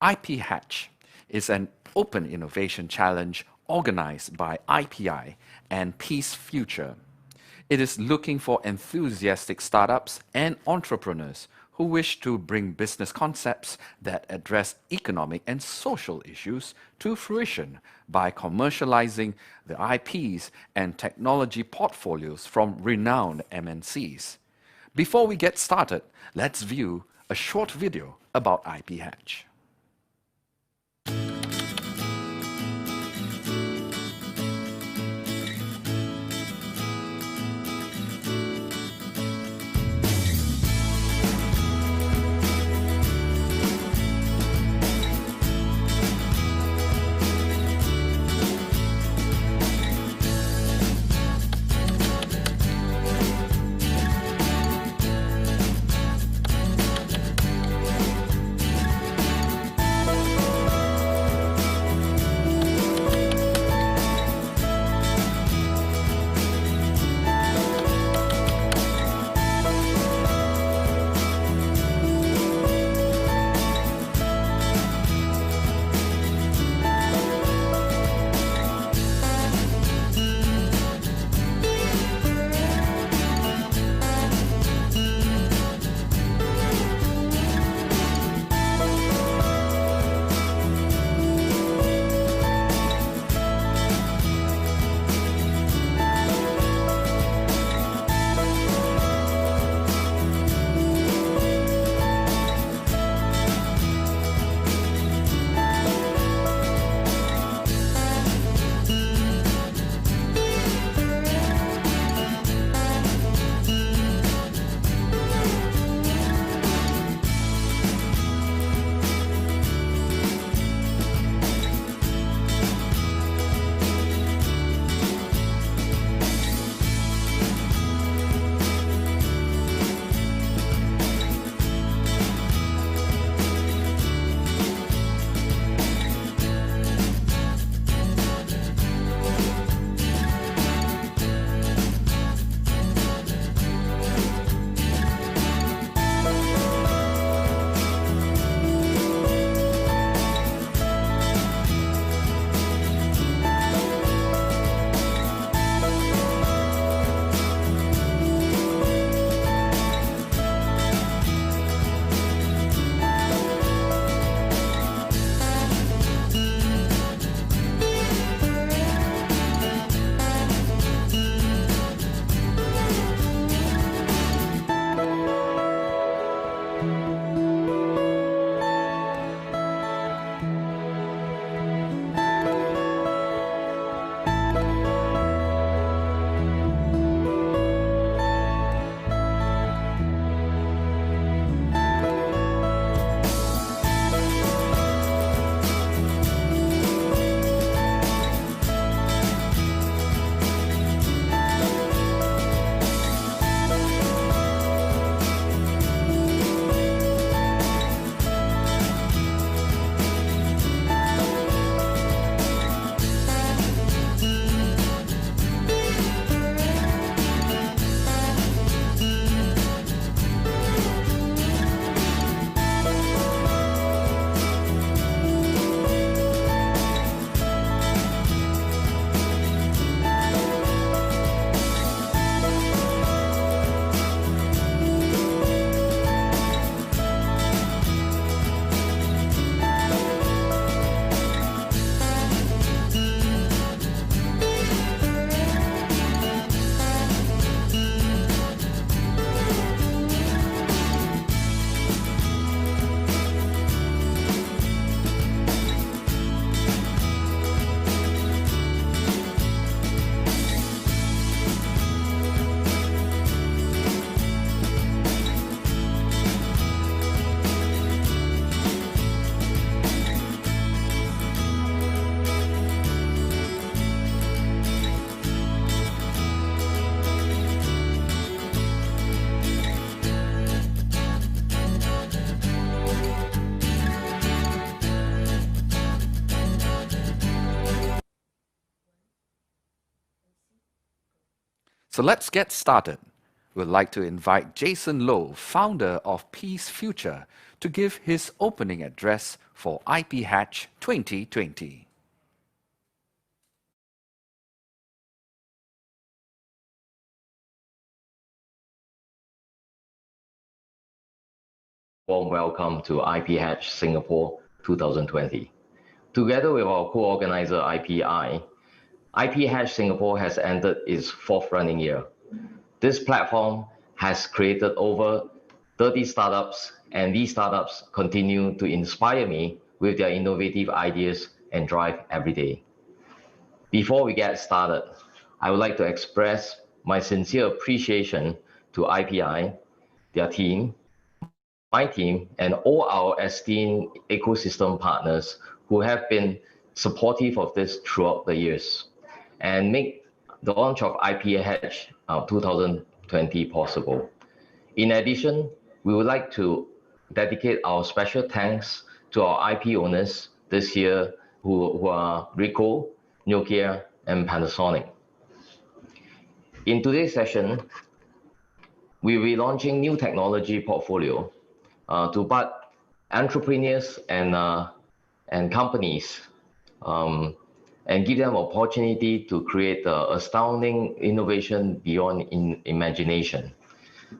Iphatch is an open innovation challenge organized by IPI and Peace Future. It is looking for enthusiastic startups and entrepreneurs who wish to bring business concepts that address economic and social issues to fruition by commercializing the IPs and technology portfolios from renowned MNCs. Before we get started, let's view a short video about Iphatch. So let's get started. We'd like to invite Jason Low, founder of Peace Future, to give his opening address for Iphatch 2020. Warm welcome to Iphatch Singapore 2020. Together with our co-organizer IPI, Iphatch Singapore has entered its fourth running year. This platform has created over 30 startups, and these startups continue to inspire me with their innovative ideas and drive every day. Before we get started, I would like to express my sincere appreciation to IPI, their team, my team, and all our esteemed ecosystem partners who have been supportive of this throughout the years and make the launch of Iphatch 2020 possible. In addition, we would like to dedicate our special thanks to our IP owners this year who are Ricoh, Nokia, and Panasonic. In today's session, we will be launching new technology portfolio to bud entrepreneurs and companies and give them opportunity to create astounding innovation beyond imagination.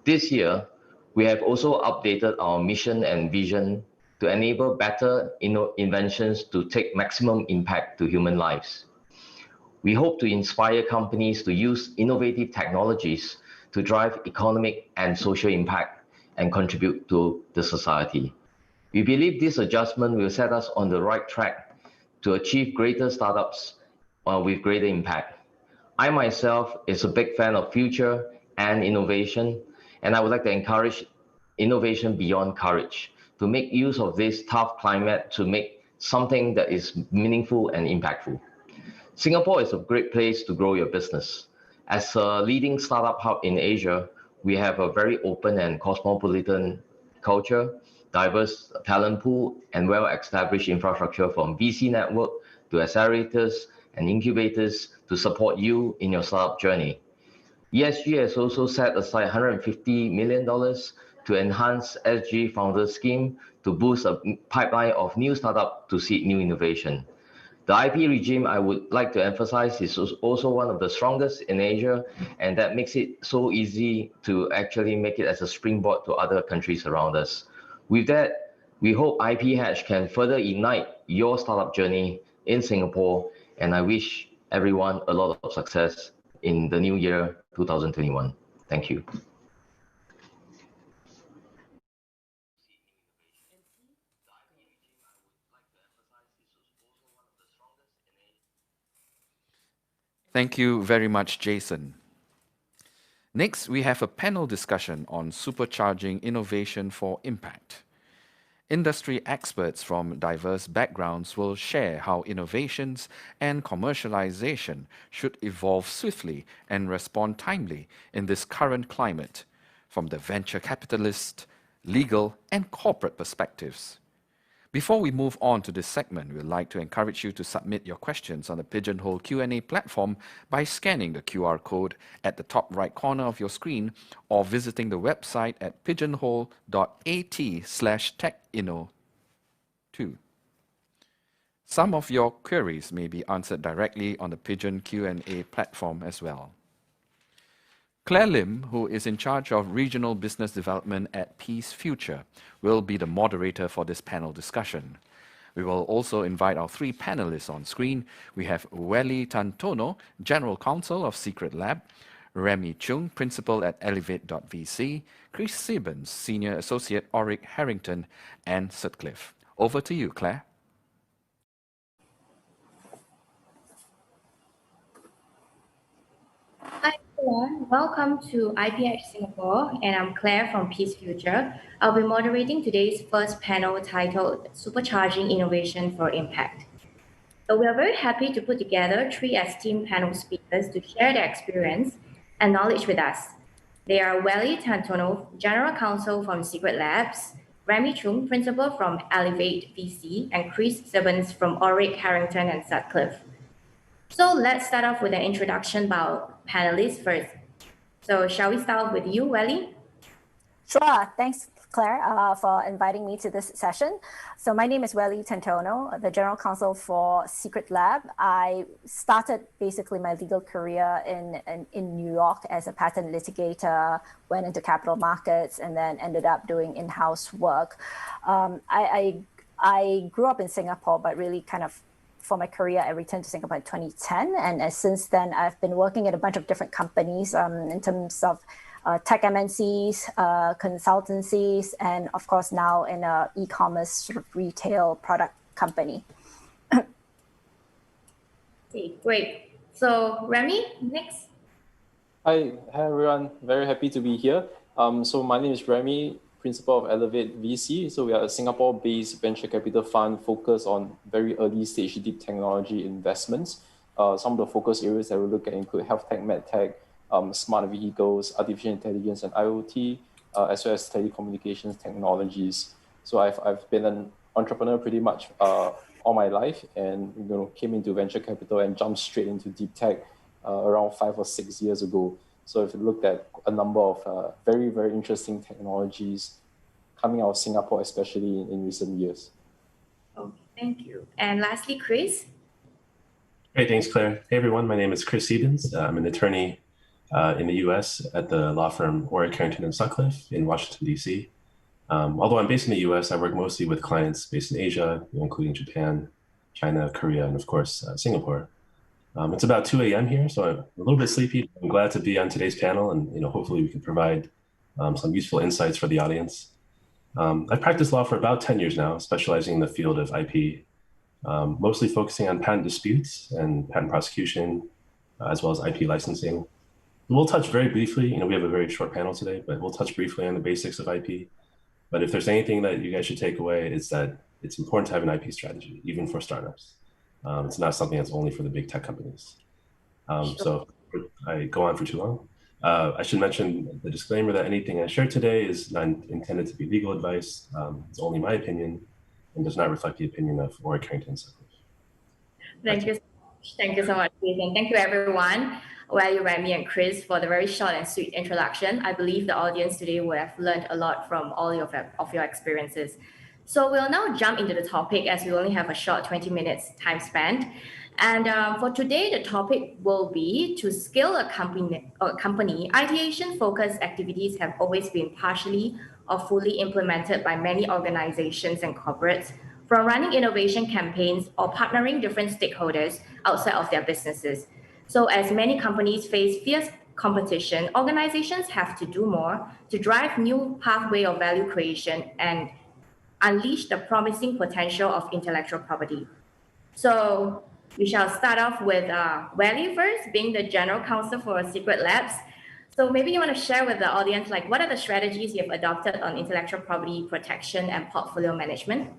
This year, we have also updated our mission and vision to enable better inventions to take maximum impact to human lives. We hope to inspire companies to use innovative technologies to drive economic and social impact and contribute to the society. We believe this adjustment will set us on the right track to achieve greater startups with greater impact. I myself is a big fan of future and innovation, and I would like to encourage innovation beyond courage to make use of this tough climate to make something that is meaningful and impactful. Singapore is a great place to grow your business. As a leading startup hub in Asia, we have a very open and cosmopolitan culture, diverse talent pool, and well-established infrastructure from VC network to accelerators and incubators to support you in your startup journey. ESG has also set aside $150 million to enhance SG Founder Scheme to boost a pipeline of new startups to seed new innovation. The IP regime, I would like to emphasize, is also one of the strongest in Asia, and that makes it so easy to actually make it as a springboard to other countries around us. With that, we hope Iphatch can further ignite your startup journey in Singapore, and I wish everyone a lot of success in the new year 2021. Thank you. Thank you very much, Jason. Next, we have a panel discussion on supercharging innovation for impact. Industry experts from diverse backgrounds will share how innovations and commercialization should evolve swiftly and respond timely in this current climate, from the venture capitalist, legal, and corporate perspectives. Before we move on to this segment, we'd like to encourage you to submit your questions on the Pigeonhole Q&A platform by scanning the QR code at the top right corner of your screen or visiting the website at pigeonhole.at/techinno2. Some of your queries may be answered directly on the Pigeon Q&A platform as well. Claire Lim, who is in charge of Regional Business Development at Peace Future, will be the moderator for this panel discussion. We will also invite our three panelists on screen. We have Welly Tantono, General Counsel of Secretlab, Remi Choong, Principal at Elevate.vc, Chris Siebens, Senior Associate, Orrick, Herrington, and Sutcliffe. Over to you, Claire. Hi everyone, welcome to Iphatch Singapore, and I'm Claire from Peace Future. I'll be moderating today's first panel titled Supercharging Innovation for Impact. So we are very happy to put together three esteemed panel speakers to share their experience and knowledge with us. They are Welly Tantono, General Counsel from Secretlab, Remi Choong, Principal from Elevate.vc, and Chris Siebens from Orrick, Herrington, and Sutcliffe. So let's start off with an introduction by our panelists first. So shall we start off with you, Welly? Sure. Thanks, Claire, for inviting me to this session. So my name is Welly Tantono, the General Counsel for Secretlab. I started basically my legal career in New York as a patent litigator, went into capital markets, and then ended up doing in-house work. I grew up in Singapore, but really kind of for my career, I returned to Singapore in 2010. And since then, I've been working at a bunch of different companies in terms of tech MNCs, consultancies, and of course now in a e-commerce sort of retail product company. Okay, great. So Remi, next. Hi everyone. Very happy to be here. So my name is Remi, principal of Elevate VC. So we are a Singapore-based venture capital fund focused on very early stage deep technology investments. Some of the focus areas that we look at include health tech, med tech, smart vehicles, artificial intelligence and IoT, as well as telecommunications technologies. So I've been an entrepreneur pretty much all my life, and came into venture capital and jumped straight into deep tech around 5 or 6 years ago. So if you looked at a number of very, very interesting technologies coming out of Singapore, especially in recent years. Okay, thank you. And lastly, Chris. Hey, thanks, Claire. Hey, everyone. My name is Chris Siebens. I'm an attorney in the U.S. at the law firm Orrick, Herrington, and Sutcliffe in Washington, D.C. Although I'm based in the U.S., I work mostly with clients based in Asia, including Japan, China, Korea, and of course, Singapore. It's about 2 a.m. here, so I'm a little bit sleepy. I'm glad to be on today's panel, and hopefully we can provide some useful insights for the audience. I've practiced law for about 10 years now, specializing in the field of IP, mostly focusing on patent disputes and patent prosecution, as well as IP licensing. We'll touch very briefly, we have a very short panel today, but we'll touch briefly on the basics of IP. But if there's anything that you guys should take away, it's that it's important to have an IP strategy, even for startups. It's not something that's only for the big tech companies. So I go on for too long. I should mention the disclaimer that anything I share today is not intended to be legal advice. It's only my opinion and does not reflect the opinion of Orrick, Herrington, Sutcliffe. Thank you so much. Thank you so much, Chris. And thank you, everyone, Welly, Remi, and Chris, for the very short and sweet introduction. I believe the audience today will have learned a lot from all of your experiences. So we'll now jump into the topic as we only have a short 20 minutes time spent. And for today, the topic will be to scale a company. Ideation-focused activities have always been partially or fully implemented by many organizations and corporates, from running innovation campaigns or partnering different stakeholders outside of their businesses. So as many companies face fierce competition, organizations have to do more to drive new pathway of value creation and unleash the promising potential of intellectual property. So we shall start off with Welly first, being the General Counsel for Secretlab. So maybe you want to share with the audience, what are the strategies you've adopted on intellectual property protection and portfolio management?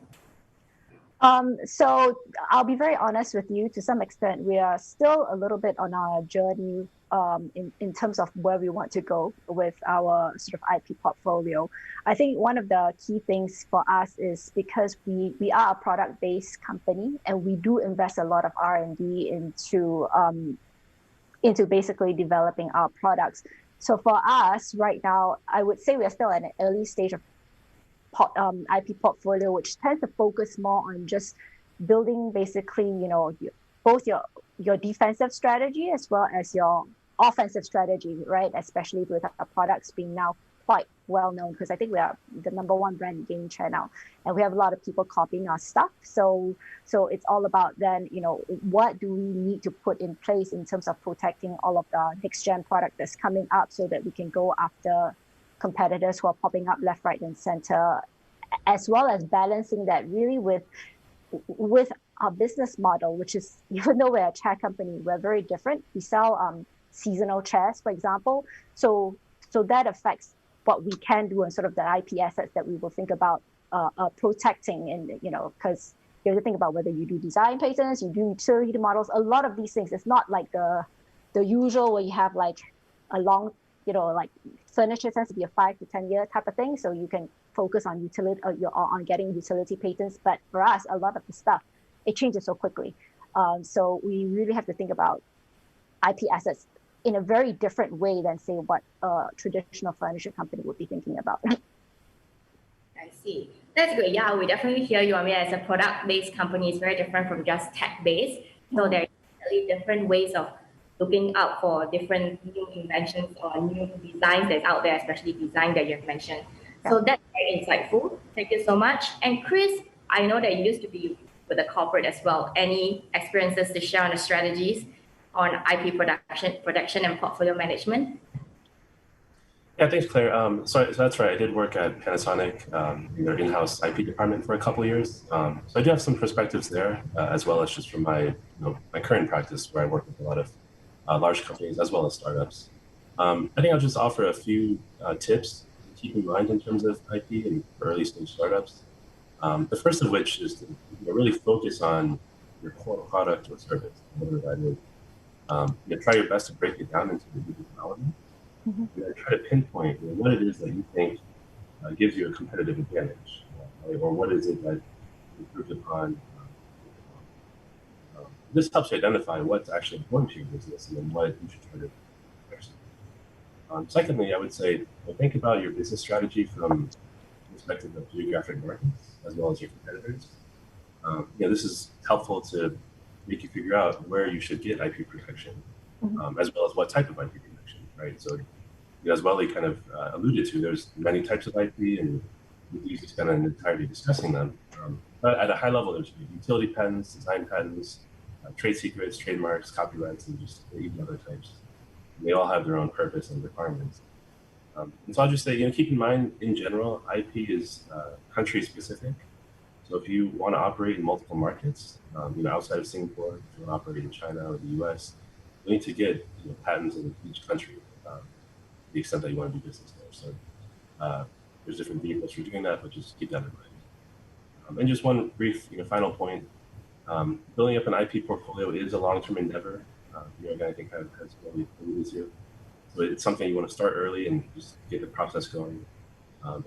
So I'll be very honest with you. To some extent, we are still a little bit on our journey in terms of where we want to go with our sort of IP portfolio. I think one of the key things for us is because we are a product-based company, and we do invest a lot of R&D into basically developing our products. So for us right now, I would say we are still at an early stage of IP portfolio, which tends to focus more on just building basically, both your defensive strategy as well as your offensive strategy, right? Especially with our products being now quite well known, because I think we are the #1 brand in gaming channel, and we have a lot of people copying our stuff. So it's all about then, what do we need to put in place in terms of protecting all of the next gen product that's coming up, so that we can go after competitors who are popping up left, right, and center, as well as balancing that really with our business model, which is, even though we're a chair company, we're very different. We sell seasonal chairs, for example. So that affects what we can do and sort of the IP assets that we will think about protecting. And, because you have to think about whether you do design patents, you do utility models, a lot of these things. It's not like the usual where you have a long, furniture tends to be a 5 to 10 year type of thing. So you can focus on utility on getting utility patents. But for us, a lot of the stuff, it changes so quickly. So we really have to think about IP assets in a very different way than, say, what a traditional furniture company would be thinking about. I see. That's great. Yeah, we definitely hear you. I mean, as a product-based company, it's very different from just tech-based. So there are definitely different ways of looking out for different new inventions or new designs that's out there, especially design that you've mentioned. So that's very insightful. Thank you so much. And Chris, I know that you used to be with the corporate as well. Any experiences to share on the strategies on IP production and portfolio management? Yeah, thanks, Claire. So that's right. I did work at Panasonic in their in-house IP department for a couple of years. So I do have some perspectives there, as well as just from my my current practice, where I work with a lot of large companies as well as startups. I think I'll just offer a few tips to keep in mind in terms of IP and early stage startups. The first of which is to really focus on your core product or service, whatever that is. Try your best to break it down into individual elements. And then try to pinpoint what it is that you think gives you a competitive advantage, or what is it that improves upon. This helps you identify what's actually important to your business and then what you should try to fix. Secondly, I would say think about your business strategy from the perspective of geographic markets as well as your competitors. This is helpful to make you figure out where you should get IP protection, as well as what type of IP protection, right? So, as Welly kind of alluded to, there's many types of IP, and we usually spend an entirety discussing them. But at a high level, there's utility patents, design patents, trade secrets, trademarks, copyrights, and just even other types. And they all have their own purpose and requirements. And so I'll just say, keep in mind, in general, IP is country specific. So if you want to operate in multiple markets, outside of Singapore, if you want to operate in China or the US, you need to get patents in each country to the extent that you want to do business there. So there's different vehicles for doing that, but just keep that in mind. And just one brief final point. Building up an IP portfolio is a long-term endeavor. Again, I think has really alluded to. So it's something you want to start early and just get the process going.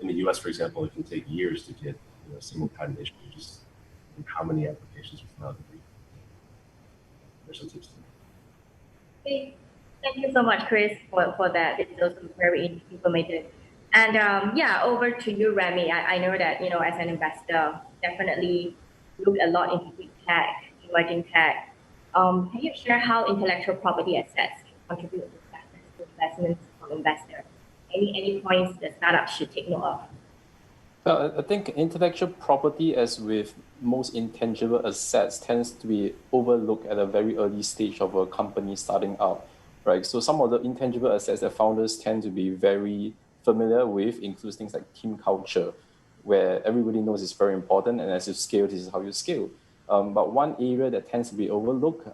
In the US, for example, it can take years to get a single patent issue, just how many applications are filed. There's some tips there. Okay. Thank you so much, Chris, for that. It's also very informative. And over to you, Remi. I know that, as an investor, definitely look a lot into big tech, emerging tech. Can you share how intellectual property assets can contribute to investments from investors? Any points that startups should take note of? I think intellectual property, as with most intangible assets, tends to be overlooked at a very early stage of a company starting out, right? So some of the intangible assets that founders tend to be very familiar with includes things like team culture, where everybody knows it's very important, and as you scale, this is how you scale. But one area that tends to be overlooked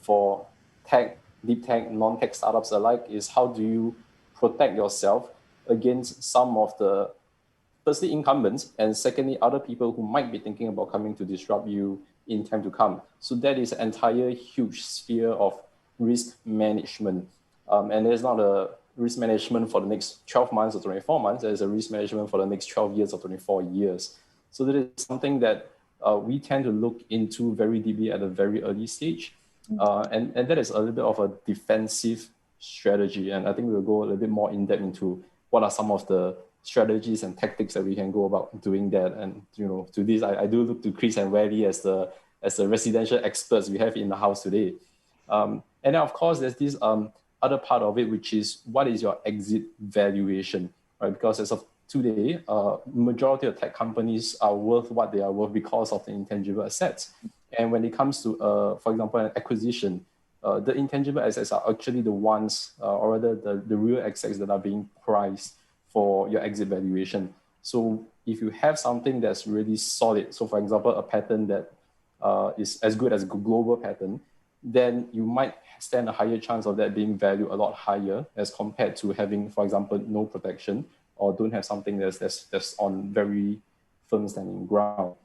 for tech, deep tech, non-tech startups alike is how do you protect yourself against some of the, firstly, incumbents, and secondly, other people who might be thinking about coming to disrupt you in time to come. So that is an entire huge sphere of risk management. And there's not a risk management for the next 12 months or 24 months. There's a risk management for the next 12 years or 24 years. So that is something that we tend to look into very deeply at a very early stage. And that is a little bit of a defensive strategy. And I think we'll go a little bit more in depth into what are some of the strategies and tactics that we can go about doing that. And, to this, I do look to Chris and Welly as the residential experts we have in the house today. And then, of course, there's this other part of it, which is what is your exit valuation, right? Because as of today, majority of tech companies are worth what they are worth because of the intangible assets. And when it comes to, for example, an acquisition, the intangible assets are actually the ones, or rather the real assets that are being priced for your exit valuation. So if you have something that's really solid, so for example, a patent that is as good as a global patent, then you might stand a higher chance of that being valued a lot higher as compared to having, for example, no protection or don't have something that's on very firm standing ground.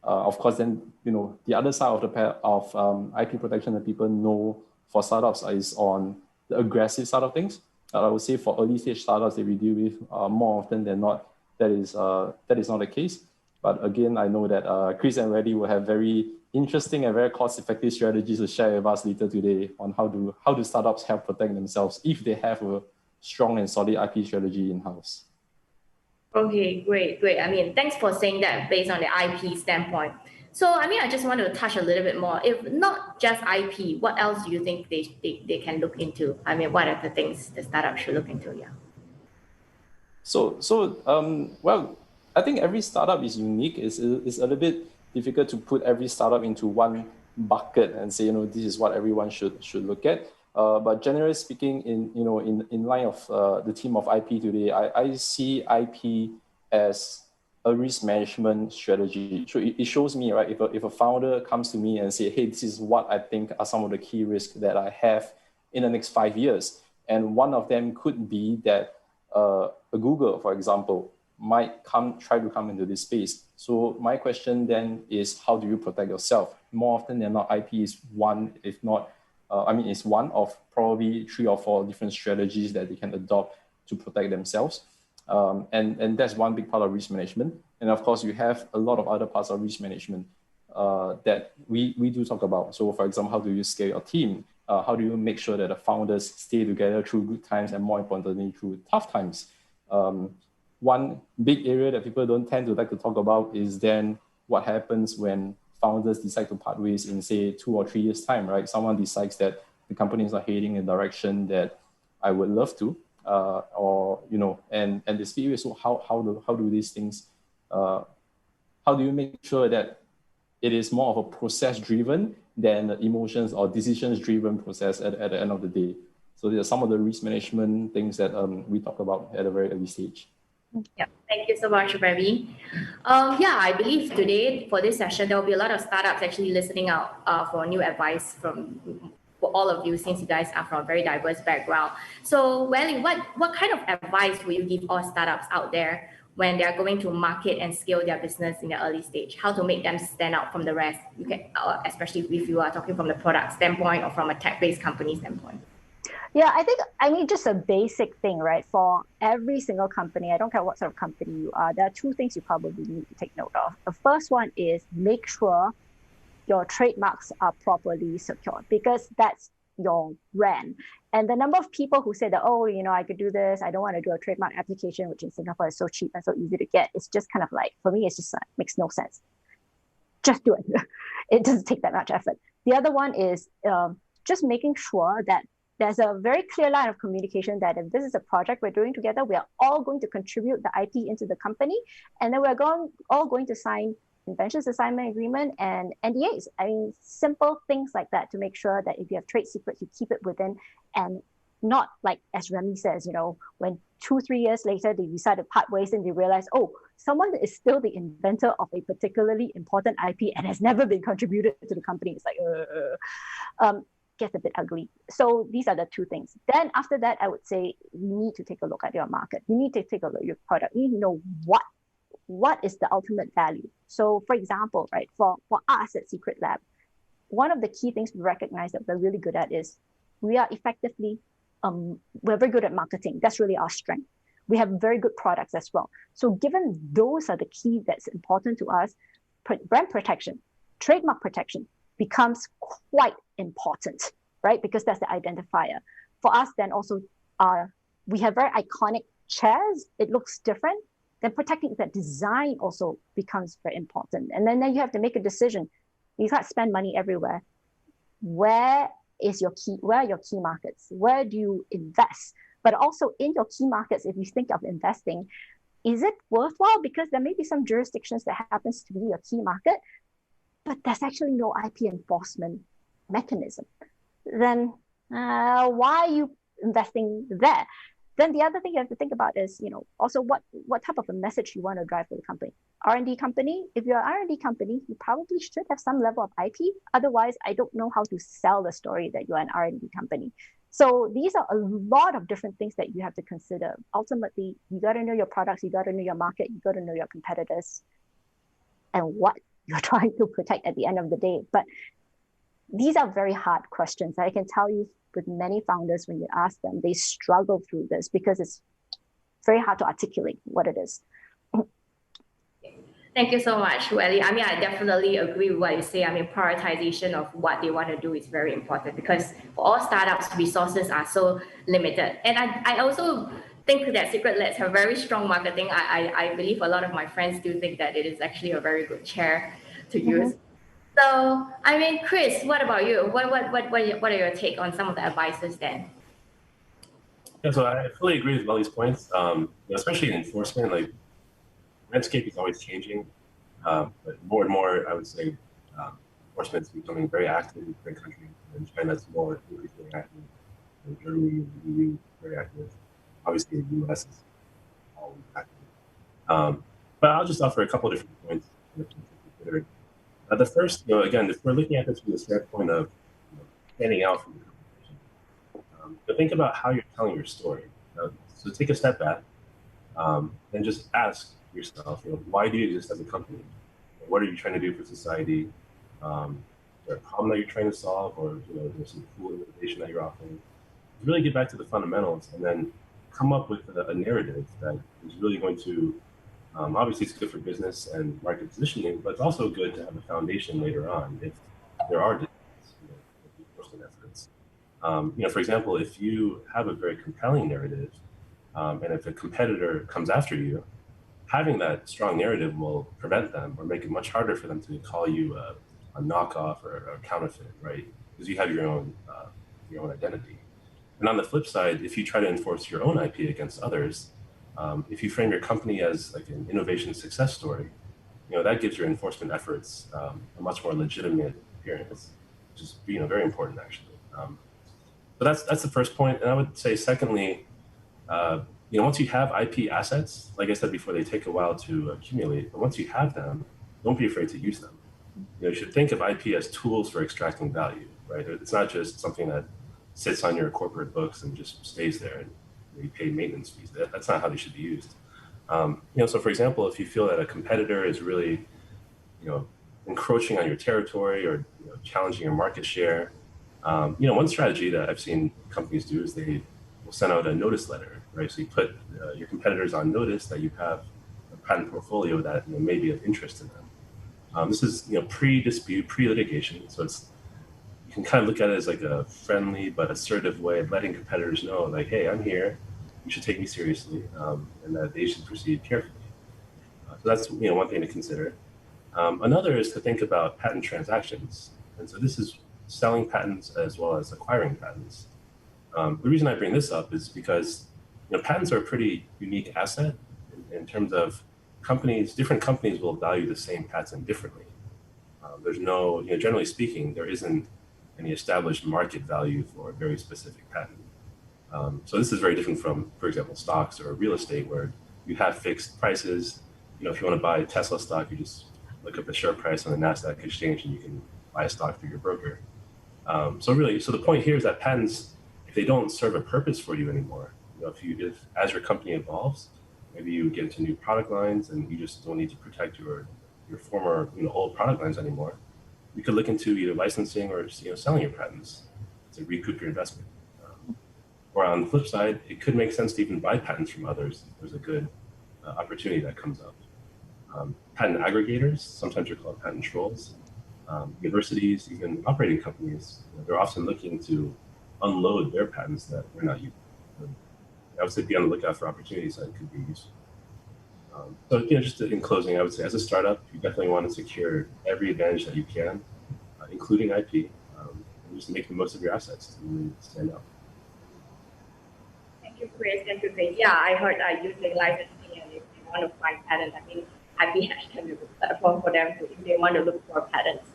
Of course, then, the other side of IP protection that people know for startups is on the aggressive side of things. I would say for early stage startups that we deal with, more often than not, that is not the case. But again, I know that Chris and Welly will have very interesting and very cost-effective strategies to share with us later today on how do startups help protect themselves if they have a strong and solid IP strategy in-house. Okay, great. I mean, thanks for saying that based on the IP standpoint. So, I mean, I just want to touch a little bit more. If not just IP, what else do you think they can look into? I mean, what are the things the startup should look into? Yeah. Well, I think every startup is unique. It's a little bit difficult to put every startup into one bucket and say, this is what everyone should look at. But generally speaking, in line of the theme of IP today, I see IP as a risk management strategy. So it shows me, right, if a founder comes to me and say, hey, this is what I think are some of the key risks that I have in the next 5 years. And one of them could be that a Google, for example, might try to come into this space. So my question then is, how do you protect yourself? More often than not, IP is one, if not, it's one of probably 3 or 4 different strategies that they can adopt to protect themselves. And that's one big part of risk management. And of course, you have a lot of other parts of risk management that we do talk about. So for example, how do you scale your team? How do you make sure that the founders stay together through good times and more importantly, through tough times? One big area that people don't tend to like to talk about is then what happens when founders decide to part ways in, say, 2 or 3 years' time, right? Someone decides that the company is not heading in a direction that I would love to, and the speed. So how do these things, how do you make sure that it is more of a process-driven than emotions or decisions-driven process at the end of the day? So there are some of the risk management things that we talk about at a very early stage. Yeah, thank you so much, Remi. I believe today for this session, there will be a lot of startups actually listening out for new advice for all of you, since you guys are from a very diverse background. So, Welly, what kind of advice will you give all startups out there when they're going to market and scale their business in the early stage? How to make them stand out from the rest? You can, especially if you are talking from the product standpoint or from a tech-based company standpoint. Yeah, I mean, just a basic thing, right? For every single company, I don't care what sort of company you are, there are 2 things you probably need to take note of. The first one is make sure your trademarks are properly secured, because that's your brand. And the number of people who say that, I could do this, I don't want to do a trademark application, which in Singapore is so cheap and so easy to get. It's just kind of like, for me, it's just makes no sense. Just do it. It doesn't take that much effort. The other one is just making sure that there's a very clear line of communication that if this is a project we're doing together, we are all going to contribute the IP into the company, and then we're all going to sign inventions assignment agreement and NDAs. I mean, simple things like that to make sure that if you have trade secrets, you keep it within, and not like, as Remi says, when 2-3 years later they decide to part ways and they realize, someone is still the inventor of a particularly important IP and has never been contributed to the company. It's like, gets a bit ugly. So these are the 2 things. Then after that, I would say you need to take a look at your market. You need to take a look at your product. You need to know what is the ultimate value. So for example, right, for us at Secretlab, one of the key things we recognize that we're really good at is we are effectively, we're very good at marketing. That's really our strength. We have very good products as well. So given those are the key that's important to us, brand protection, trademark protection becomes quite important, right? Because that's the identifier. For us, then also, we have very iconic chairs. It looks different. Then protecting that design also becomes very important. And then you have to make a decision. You can't spend money everywhere. Where are your key markets? Where do you invest? But also in your key markets, if you think of investing, is it worthwhile? Because there may be some jurisdictions that happens to be your key market, but there's actually no IP enforcement mechanism. Then why are you investing there? Then the other thing you have to think about is, also what type of a message you want to drive for the company. R&D company, if you're an R&D company, you probably should have some level of IP. Otherwise, I don't know how to sell the story that you're an R&D company. So these are a lot of different things that you have to consider. Ultimately, you got to know your products, you got to know your market, you got to know your competitors, and what you're trying to protect at the end of the day. But these are very hard questions. I can tell you with many founders, when you ask them, they struggle through this because it's very hard to articulate what it is. Thank you so much, Welly. I mean, I definitely agree with what you say. I mean, prioritization of what they want to do is very important because for all startups, resources are so limited. And I also think that Secretlabs have very strong marketing. I believe a lot of my friends do think that it is actually a very good chair to use. So, I mean, Chris, what about you? What are your take on some of the advices then? Yeah, so I fully agree with Welly's points, especially in enforcement. Like, landscape is always changing, but more and more, I would say, enforcement is becoming very active in different countries. And China's more increasingly active, and Germany and the EU very active. Obviously, the US is always active. But I'll just offer a couple of different points to consider. The first, again, if we're looking at this from the standpoint of standing out from the competition, but think about how you're telling your story. So take a step back and just ask yourself, why do you exist as a company? What are you trying to do for society? Is there a problem that you're trying to solve, or there's some cool innovation that you're offering? Really get back to the fundamentals, and then come up with a narrative that is really going to. Obviously, it's good for business and market positioning, but it's also good to have a foundation later on if there are enforcement efforts. For example, if you have a very compelling narrative, and if a competitor comes after you, having that strong narrative will prevent them or make it much harder for them to call you a knockoff or a counterfeit, right? Because you have your own identity. And on the flip side, if you try to enforce your own IP against others, if you frame your company as like an innovation success story, that gives your enforcement efforts a much more legitimate appearance, which is very important actually. So that's the first point. And I would say secondly, once you have IP assets, like I said before, they take a while to accumulate. But once you have them, don't be afraid to use them. You should think of IP as tools for extracting value, right? It's not just something that sits on your corporate books and just stays there and you pay maintenance fees. That's not how they should be used. So for example, if you feel that a competitor is really, encroaching on your territory or challenging your market share, one strategy that I've seen companies do is they will send out a notice letter, right? So you put your competitors on notice that you have a patent portfolio that may be of interest to them. This is pre-dispute, pre-litigation, so you can kind of look at it as like a friendly but assertive way of letting competitors know, like, hey, I'm here, you should take me seriously, and that they should proceed carefully. So that's one thing to consider. Another is to think about patent transactions, and so this is selling patents as well as acquiring patents. The reason I bring this up is because patents are a pretty unique asset in terms of different companies will value the same patent differently. There's no, generally speaking, there isn't any established market value for a very specific patent. So this is very different from, for example, stocks or real estate, where you have fixed prices. If you want to buy Tesla stock, you just look up the share price on the NASDAQ exchange and you can buy a stock through your broker. So the point here is that patents, if they don't serve a purpose for you anymore, if as your company evolves, maybe you get into new product lines and you just don't need to protect your former old product lines anymore, you could look into either licensing or selling your patents to recoup your investment. Or on the flip side, it could make sense to even buy patents from others if there's a good opportunity that comes up. Patent aggregators, sometimes they're called patent trolls. Universities, even operating companies, they're often looking to unload their patents that we're not using. I would say be on the lookout for opportunities that could be useful. So just in closing, I would say as a startup, you definitely want to secure every advantage that you can, including IP, and just make the most of your assets to really stand out. Thank you, Chris. Thank you, Chris. Yeah, I heard using licensing, and if they want to find patents, I think Iphatch can be a platform for them to, if they want to look for patents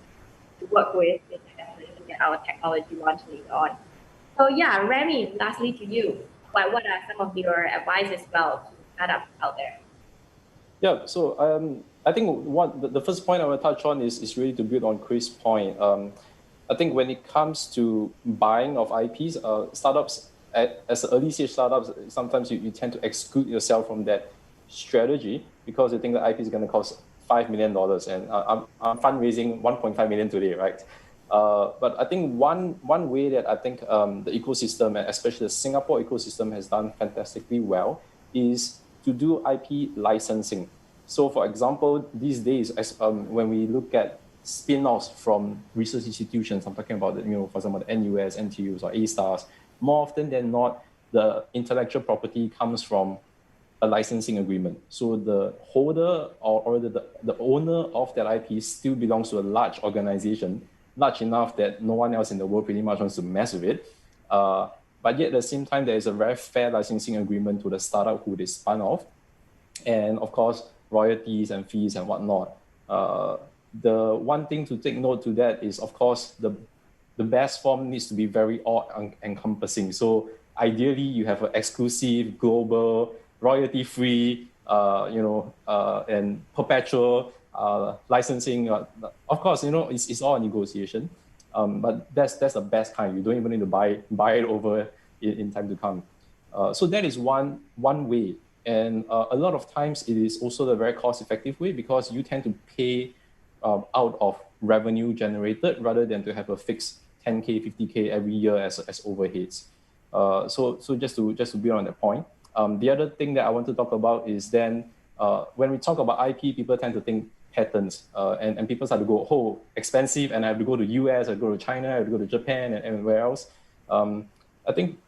to work with, they can definitely look at our technology launch later on. So yeah, Remi, lastly to you, what are some of your advice as well to startups out there? Yeah, so I think the first point I want to touch on is really to build on Chris' point. I think when it comes to buying of IPs, startups, as early stage startups, sometimes you tend to exclude yourself from that strategy because you think the IP is going to cost $5 million, and I'm fundraising 1.5 million today, right? But I think one way that I think the ecosystem, and especially the Singapore ecosystem, has done fantastically well is to do IP licensing. So for example, these days, when we look at spin-offs from research institutions, I'm talking about, for example, the NUS, NTUs, or A-stars, more often than not, the intellectual property comes from a licensing agreement. So the holder or the owner of that IP still belongs to a large organization, large enough that no one else in the world pretty much wants to mess with it. But yet at the same time, there is a very fair licensing agreement to the startup who they spun off. And of course, royalties and fees and whatnot. The one thing to take note to that is, of course, the best form needs to be very all-encompassing. So ideally, you have an exclusive, global, royalty-free, and perpetual licensing. Of course, it's all a negotiation, but that's the best kind. You don't even need to buy it over in time to come. So that is one way. And a lot of times it is also the very cost-effective way, because you tend to pay out of revenue generated rather than to have a fixed 10K, 50K every year as overheads. So just to build on that point. The other thing that I want to talk about is then when we talk about IP, people tend to think patents, and people start to go, oh, expensive, and I have to go to US, I go to China, I have to go to Japan, and everywhere else. I think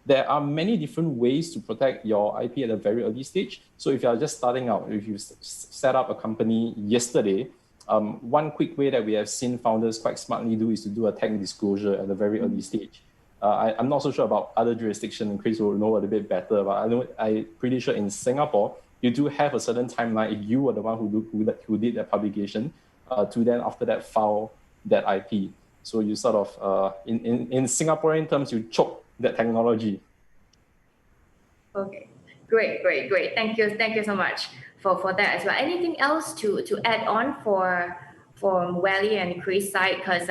there are many different ways to protect your IP at a very early stage. So if you're just starting out, if you set up a company yesterday, one quick way that we have seen founders quite smartly do is to do a tech disclosure at a very early stage. I'm not so sure about other jurisdictions, and Chris will know a little bit better, but I'm pretty sure in Singapore, you do have a certain timeline if you were the one who did that publication, to then after that file that IP. So you sort of, in Singaporean terms, you choke that technology. Okay, great. Thank you so much for that as well. Anything else to add on for Welly and Chris' side? Because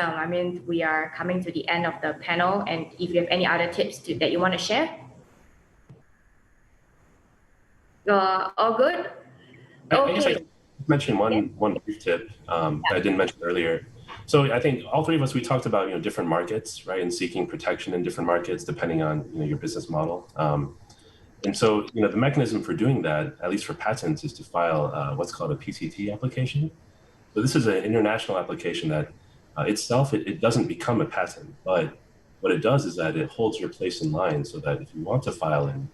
we are coming to the end of the panel, and if you have any other tips that you want to share. All good? I guess I can mention one brief tip that I didn't mention earlier. So I think all three of us, we talked about different markets, right, and seeking protection in different markets depending on your business model. And so the mechanism for doing that, at least for patents, is to file what's called a Pct application. So this is an international application that itself it doesn't become a patent, but what it does is that it holds your place in line, so that if you want to file in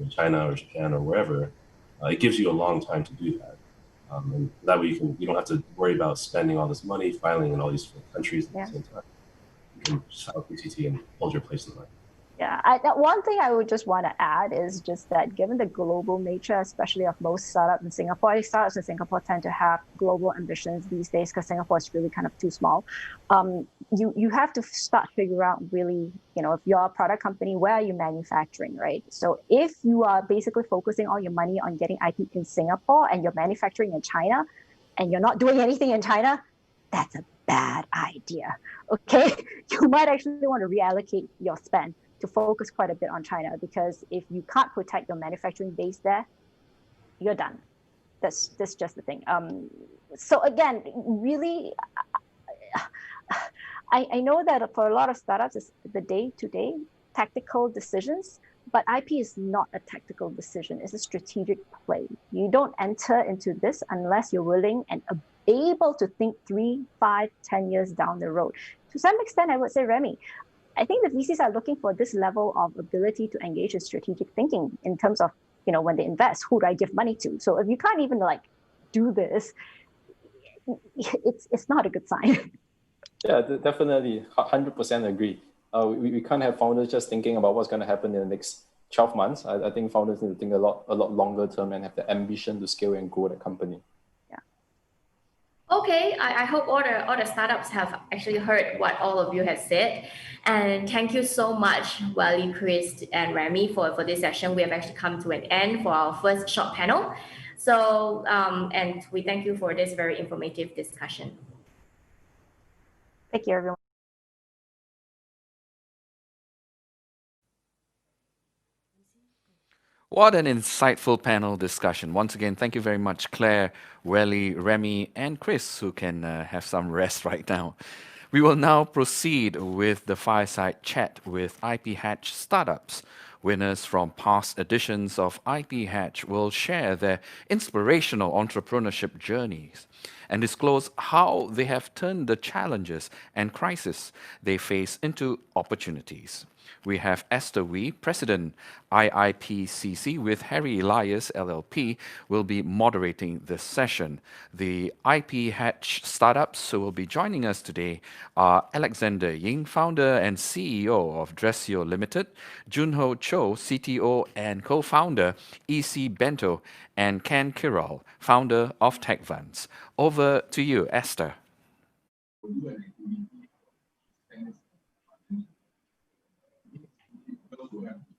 China or Japan or wherever, it gives you a long time to do that. And that way you don't have to worry about spending all this money filing in all these countries at the same time. You can just file Pct and hold your place in line. Yeah, one thing I would just want to add is just that given the global nature, especially of most startups in Singapore, startups in Singapore tend to have global ambitions these days because Singapore is really kind of too small. You have to start figure out really, if you're a product company, where are you manufacturing, right? So if you are basically focusing all your money on getting IP in Singapore and you're manufacturing in China and you're not doing anything in China, that's a bad idea, okay? You might actually want to reallocate your spend to focus quite a bit on China, because if you can't protect your manufacturing base there, you're done. That's just the thing. So again, really, I know that for a lot of startups, it's the day-to-day tactical decisions, but IP is not a tactical decision. It's a strategic play. You don't enter into this unless you're willing and able to think 3, 5, 10 years down the road. To some extent, I would say, Remi, I think the VCs are looking for this level of ability to engage in strategic thinking in terms of, when they invest, who do I give money to? So if you can't even do this, it's not a good sign. Yeah, definitely, 100% agree. We can't have founders just thinking about what's going to happen in the next 12 months. I think founders need to think a lot longer term and have the ambition to scale and grow the company. Okay, I hope all the startups have actually heard what all of you have said. And thank you so much, Welly, Chris, and Remi for this session. We have actually come to an end for our first short panel. So, and we thank you for this very informative discussion. Thank you, everyone. What an insightful panel discussion. Once again, thank you very much, Claire, Welly, Remi, and Chris, who can have some rest right now. We will now proceed with the fireside chat with Iphatch startups, Winners from past editions of Iphatch will share their inspirational entrepreneurship journeys and disclose how they have turned the challenges and crises they face into opportunities. We have Esther Wee, President IIPCC with Harry Elias LLP, will be moderating this session. The Iphatch startups who will be joining us today are Alexander Ying, founder and CEO of DRESIO Limited, Junho Cho, CTO and co-founder Bento, and Kiral, founder of Tagvance. Over to you, Esther.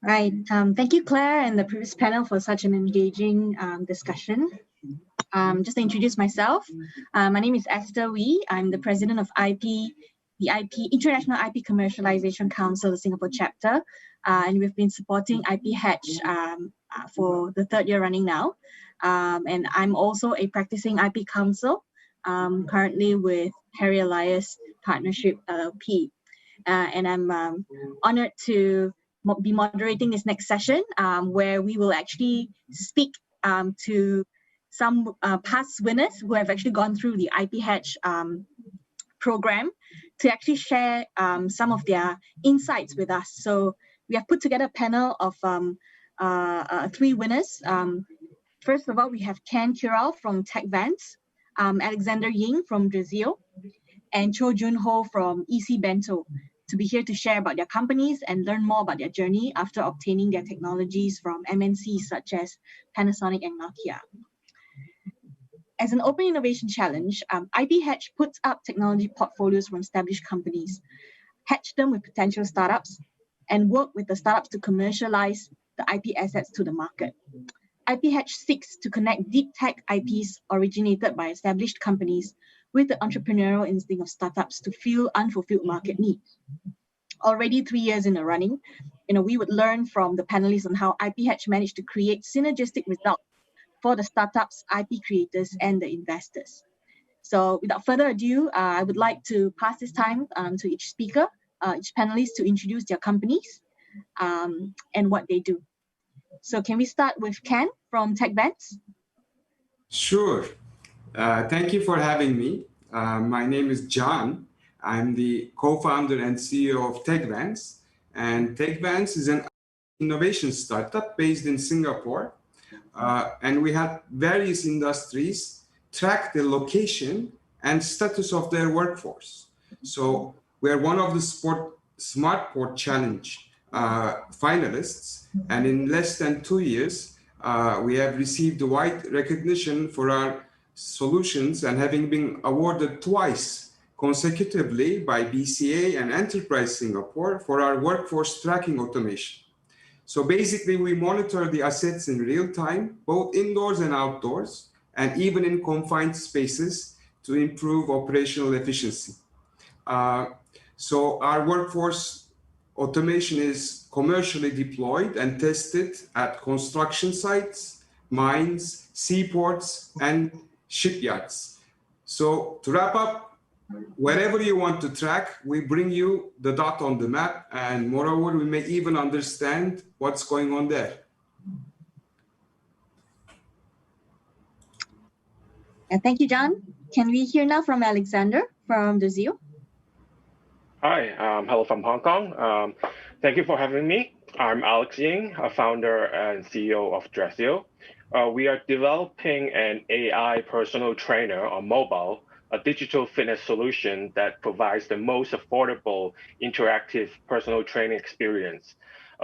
Right. Thank you, Claire, and the previous panel for such an engaging discussion. Just to introduce myself, my name is Esther Wee. I'm the president of the International IP Commercialization Council, the Singapore chapter, and we've been supporting Iphatch for the 3rd year running now. And I'm also a practicing IP counsel, currently with Harry Elias Partnership LLP. And I'm honored to be moderating this next session, where we will actually speak to some past winners who have actually gone through the Iphatch program to actually share some of their insights with us. So we have put together a panel of 3 winners. First of all, we have Kiral from Tagvance, Alexander Ying from DRESIO, and Junho from Bento, to be here to share about their companies and learn more about their journey after obtaining their technologies from MNCs such as Panasonic and Nokia. As an open innovation challenge, Iphatch puts up technology portfolios from established companies, hatch them with potential startups, and work with the startups to commercialize the IP assets to the market. Iphatch seeks to connect deep tech IPs originated by established companies with the entrepreneurial instinct of startups to fill unfulfilled market needs. Already 3 years in the running, we would learn from the panelists on how Iphatch managed to create synergistic results for the startups, IP creators, and the investors. So without further ado, I would like to pass this time to each speaker, each panelist, to introduce their companies and what they do. So can we start with Ken from Tagvance? Sure. Thank you for having me. My name is John. I'm the co-founder and CEO of Tagvance. And Tagvance is an innovation startup based in Singapore. And we have various industries track the location and status of their workforce. So we're one of the Smart Port Challenge finalists. And in less than 2 years, we have received wide recognition for our solutions and having been awarded twice consecutively by BCA and Enterprise Singapore for our workforce tracking automation. So basically, we monitor the assets in real time, both indoors and outdoors, and even in confined spaces to improve operational efficiency. So our workforce automation is commercially deployed and tested at construction sites, mines, seaports, and shipyards. So to wrap up, wherever you want to track, we bring you the dot on the map, and moreover, we may even understand what's going on there. Thank you, John. Can we hear now from Alexander from DRESIO? Hi, hello from Hong Kong. Thank you for having me. I'm Alex Ying, a founder and CEO of DRESIO. We are developing an AI personal trainer on mobile, a digital fitness solution that provides the most affordable interactive personal training experience.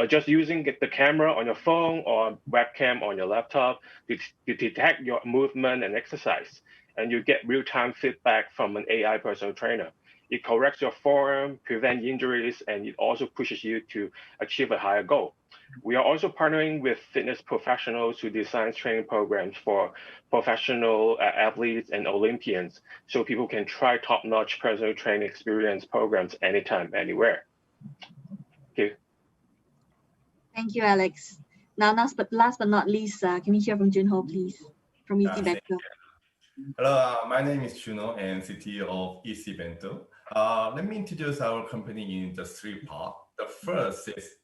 Just using the camera on your phone or webcam on your laptop to detect your movement and exercise, and you get real-time feedback from an AI personal trainer. It corrects your form, prevents injuries, and it also pushes you to achieve a higher goal. We are also partnering with fitness professionals to design training programs for professional athletes and Olympians, so people can try top-notch personal training experience programs anytime, anywhere. Thank you. Thank you, Alex. Now, last but not least, can we hear from Junho, please, from Bento? Hello, my name is Junho and CTO of Bento. Let me introduce our company in just 3 parts. The first is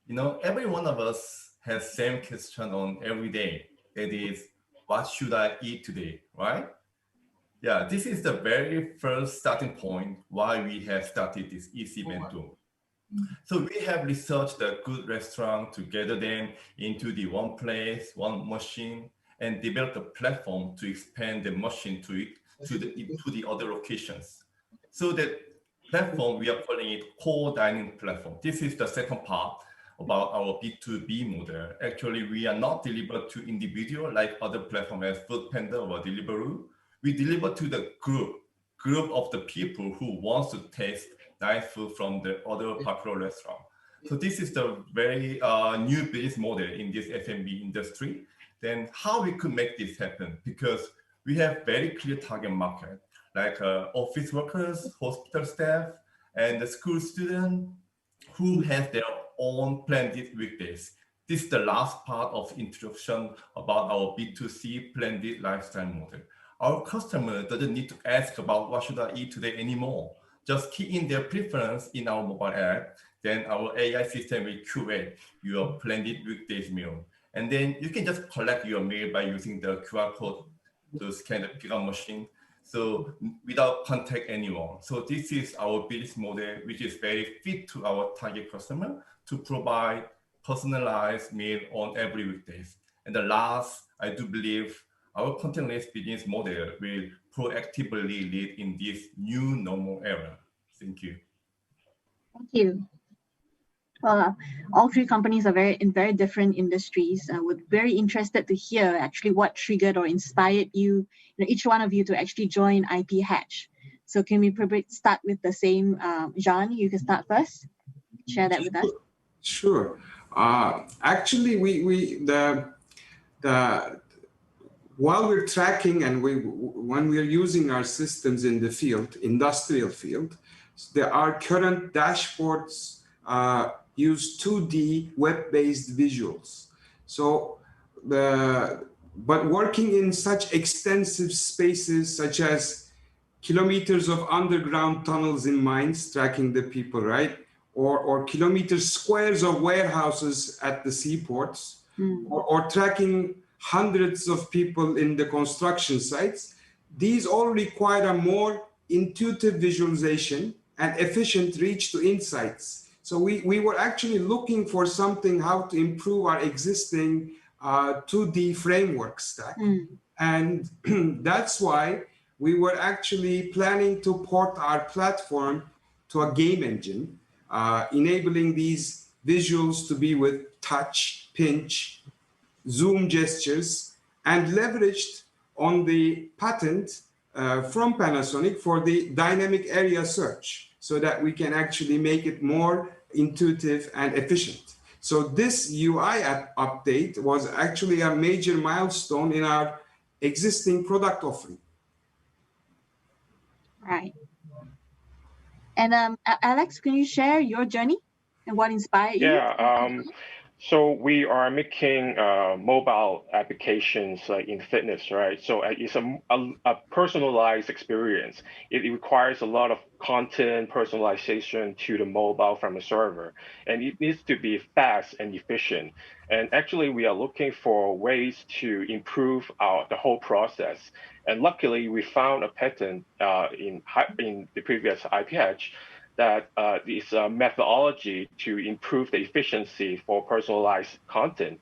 You know, every one of us has same question on every day. That is, what should I eat today, right? Yeah, this is the very first starting point why we have started this EC Bento. So we have researched a good restaurant to gather them into the one place, one machine, and develop a platform to expand the machine to the other locations. So that platform, we are calling it core dining platform. This is the second part about our B2B model. Actually, we are not delivered to individual like other platforms as Foodpanda or Deliveroo. We deliver to the group of the people who wants to taste nice food from the other popular restaurant. So this is the very new business model in this F&B industry. Then how we could make this happen? Because we have very clear target market, like office workers, hospital staff, and the school student who has their own planned weekdays. This is the last part of introduction about our B2C planned lifestyle model. Our customer doesn't need to ask about what should I eat today anymore. Just key in their preference in our mobile app, then our AI system will curate your planned weekdays meal. And then you can just collect your meal by using the QR code to scan the pickup machine. So without contact anyone. So this is our business model, which is very fit to our target customer to provide personalized meal on every weekdays. And the last, I do believe our content-less business model will proactively lead in this new normal era. Thank you. Thank you. Well, all three companies are in very different industries. We're very interested to hear actually what triggered or inspired you, each one of you to actually join Iphatch. So can we probably start with the same, Jean, you can start first, share that with us. Sure. Actually, while we're tracking and when we're using our systems in the field, industrial field, there are current dashboards use 2D web-based visuals. So, but working in such extensive spaces such as kilometers of underground tunnels in mines, tracking the people, right? Or kilometers squares of warehouses at the seaports, or tracking hundreds of people in the construction sites. These all require a more intuitive visualization and efficient reach to insights. So we were actually looking for something how to improve our existing 2D framework stack. And that's why we were actually planning to port our platform to a game engine, enabling these visuals to be with touch, pinch, zoom gestures, and leveraged on the patent from Panasonic for the dynamic area search so that we can actually make it more intuitive and efficient. So this UI update was actually a major milestone in our existing product offering. Right. And Alex, can you share your journey and what inspired you? Yeah. So we are making mobile applications like in fitness, right? So it's a personalized experience. It requires a lot of content personalization to the mobile from the server, and it needs to be fast and efficient. And actually, we are looking for ways to improve the whole process. And luckily, we found a patent in the previous Iphatch that is a methodology to improve the efficiency for personalized content.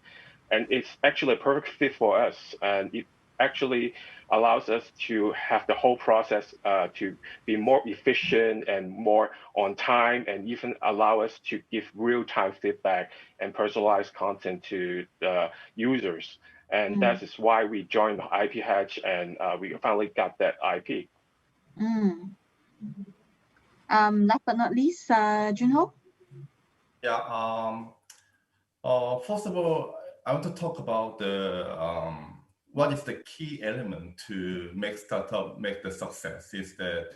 And it's actually a perfect fit for us. And it actually allows us to have the whole process to be more efficient and more on time, and even allow us to give real-time feedback and personalized content to the users. And that is why we joined Iphatch, and we finally got that IP. Last but not least, Junho? Yeah. First of all, I want to talk about the what is the key element to make startup make the success. Is that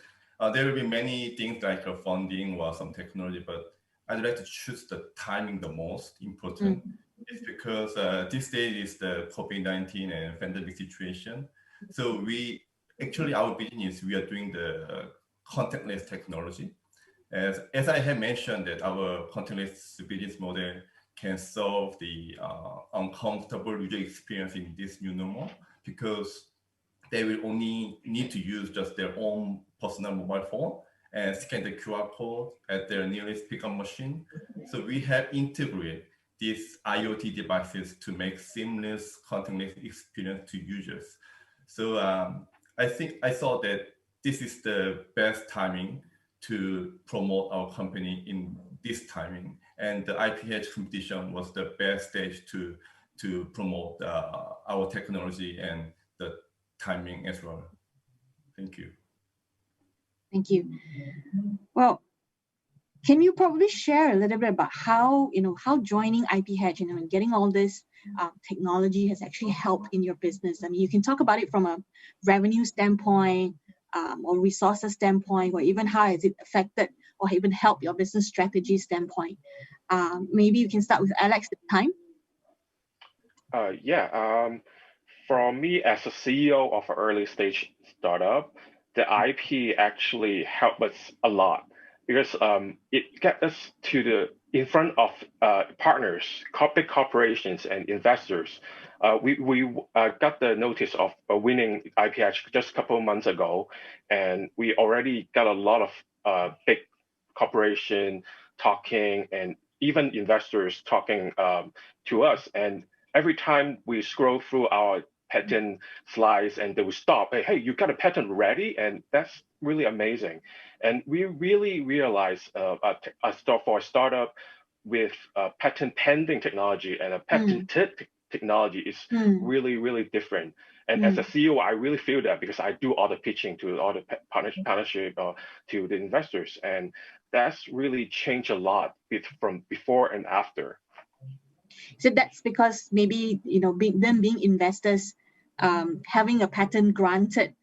there will be many things like funding or some technology, but I'd like to choose the timing the most important. It's because this day is the COVID-19 and pandemic situation. So our business, we are doing the contactless technology. As I have mentioned that our contactless business model can solve the uncomfortable user experience in this new normal, because they will only need to use just their own personal mobile phone and scan the QR code at their nearest pickup machine. So we have integrated these IoT devices to make seamless contactless experience to users. So I thought that this is the best timing to promote our company in this timing, and the IPH competition was the best stage to promote our technology and the timing as well. Thank you. Thank you. Well, can you probably share a little bit about how, how joining IPH, and getting all this technology has actually helped in your business? I mean, you can talk about it from a revenue standpoint, or resources standpoint, or even how has it affected or even helped your business strategy standpoint. Maybe you can start with Alex this time. For me as a CEO of an early stage startup, the IP actually helped us a lot, because it got us in front of partners, big corporations and investors. We got the notice of winning IPH just a couple of months ago, and we already got a lot of big corporation talking, and even investors talking to us. And every time we scroll through our patent slides and they will stop, hey, you got a patent ready? And that's really amazing. And we really realize for a startup with patent pending technology and a patented technology is really, really different. And as a CEO, I really feel that, because I do all the pitching to all the partnership to the investors. And that's really changed a lot from before and after. So that's because maybe, them being investors, having a patent granted